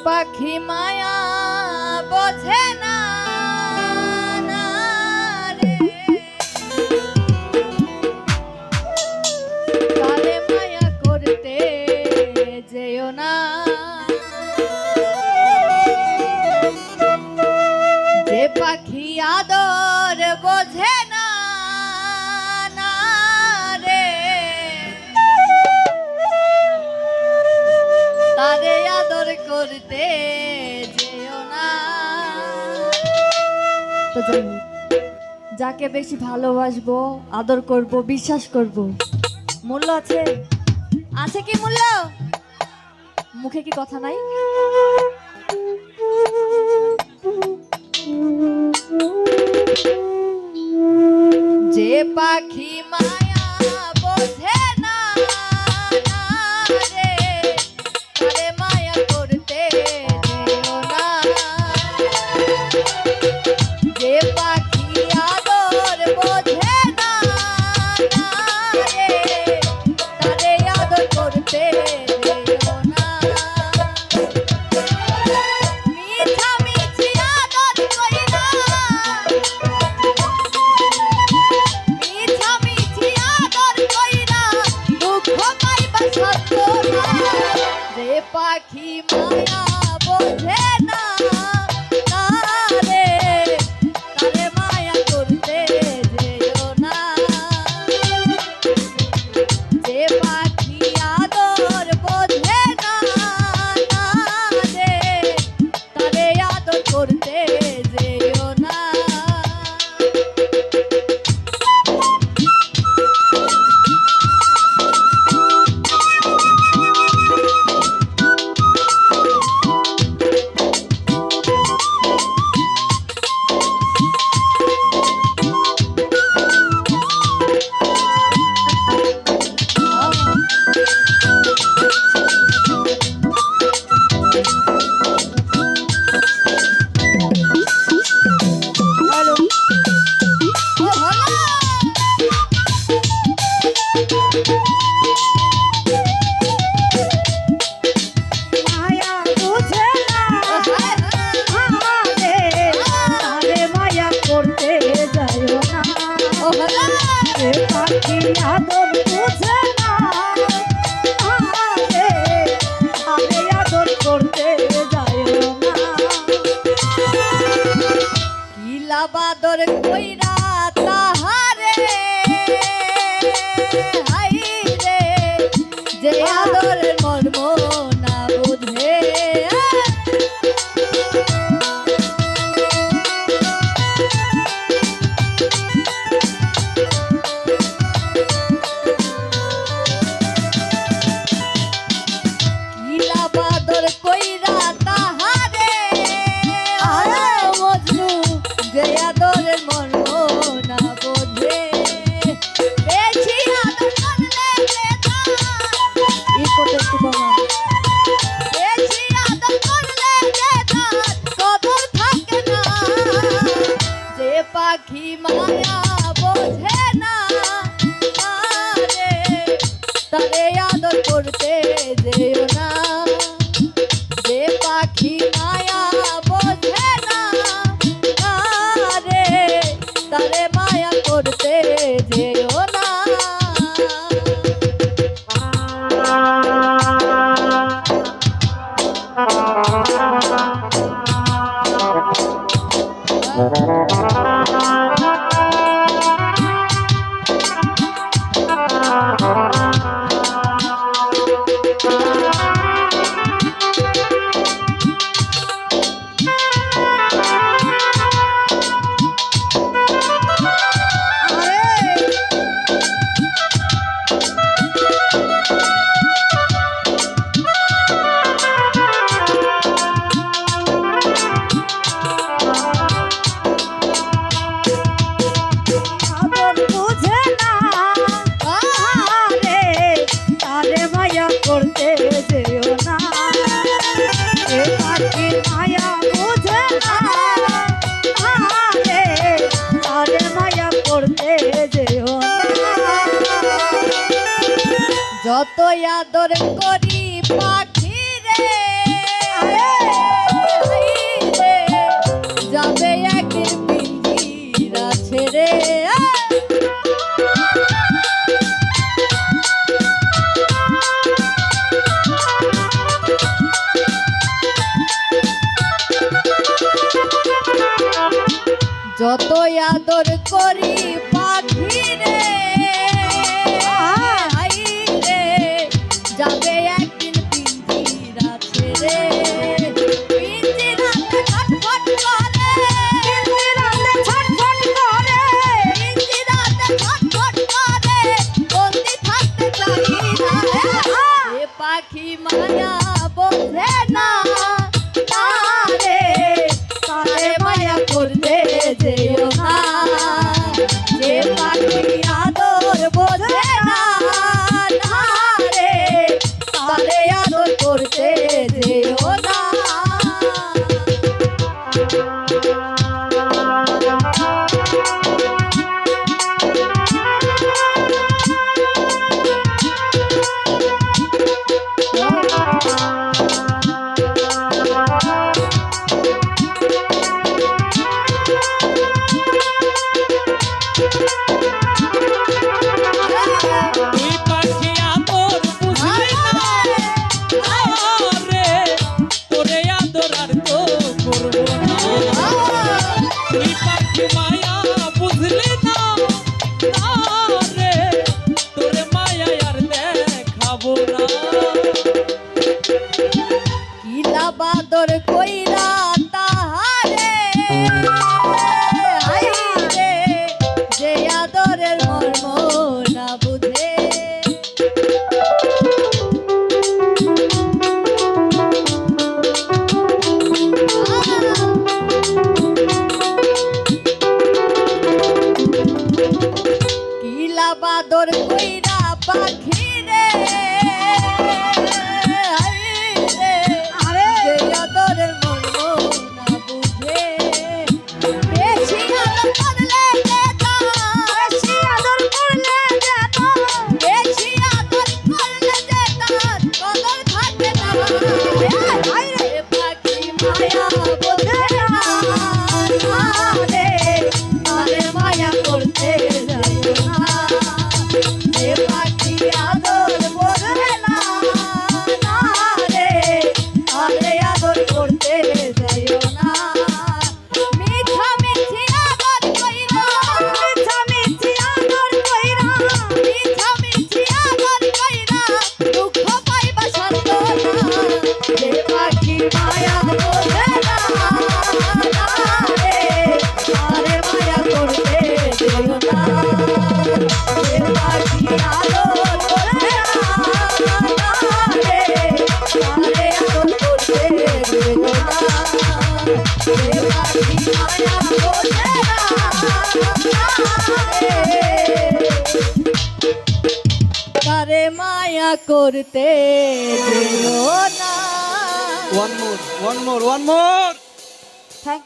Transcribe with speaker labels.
Speaker 1: পাখি মায়া বোঝে না রে, তারে মায়া করতে যেও না। যে পাখি আদর বোঝে না রে, তারে আদর করতে যেও না। তো যাকে বেশি ভালোবাসবো, আদর করব, বিশ্বাস করব, মূল্য আছে, আছে কি মূল্য? মুখে কি কথা নাই? যে পাখি মায়া বোঝে না রে, তারে মায়া করতে যেও না। যে পাখি আদর বোঝে না রে, তারে আদর করতে যেও না। মিঠা মিঠি আদর কইরা, মিঠা মিঠি আদর কইরা দুঃখ পাইবা সত্য না। যে পাখি মায়া বোঝে না রে, তারে মায়া করতে যেও না। যে পাখি আদর বোঝে না রে, তারে আদর করতে যেও না।
Speaker 2: আদর বুঝে না রে, আমি আদর করতে যাইও না।
Speaker 1: কিলা বাদর কইরা তাহারে হাই রে, যে আদরের মর্ম না বুঝে। বাদর কইরা তাহারে মজনু, যে আদরের মর্ম না বোঝে। বেশি আদর করলে বেশি আদর করলে কদর থাকে না। যে পাখি মায়া বোঝে না রে, তারে আদর করতে যেও না। যে পাখি মায়া বোঝে না রে, তারে মায়া করতে যেও না। যত আদর করি পাখি রে যতই আদর করি পাখি রে আই রে যাবে একদিন পিঞ্জিরা ছেড়ে পিঞ্জিরাতে ছটফট করে
Speaker 2: পিঞ্জিরাতে ছটফট করে
Speaker 1: পিঞ্জিরাতে ছটফট করে বন্দি থাকতে চাই না এ পাখি মায়া বোঝে না তারে তারে মায়া করতে যেও না যে পাখি আদর বোঝে না তারে তারে আদর করতে যেও না
Speaker 3: তুই পাখি আদর বুঝলি না রে তোরে আদর আর তো করবো না তুই পাখি মায়া বুঝলি না রে তোরে মায়া আর দেখাবো না
Speaker 1: কিলা বাদর কইরা তাহারে হাই রে যে আদরের মর্ম না বুঝে কিলা বাদর কইরা পাখি রে হাই রে
Speaker 2: আরে
Speaker 1: যে আদরের মর্ম না বুঝে বেশি আদর করলে যেতা
Speaker 2: বেশি আদর করলে যেত
Speaker 1: বেশি আদর করলে যেতা কদর থাকে না হাই রে পাখি মায়া বোঝে না রে তারে মায়া করতে যাইও না এ পাখি আদর বোঝে না রে তারে আদর করতে যাইও না মিঠা মিঠি আদর কইরা
Speaker 2: মিঠা মিঠি আদর কইরা
Speaker 1: মিঠা মিঠি আদর কইরা দুঃখ পাইবা সত্য না যে পাখি মায়া বোঝে না রে তারে মায়া করতে দিও না যে পাখি আদর করে না রে তারে আদর করতে দিও না যে পাখি মায়া বোঝে না তারে মায়া করতে দিও না
Speaker 3: one more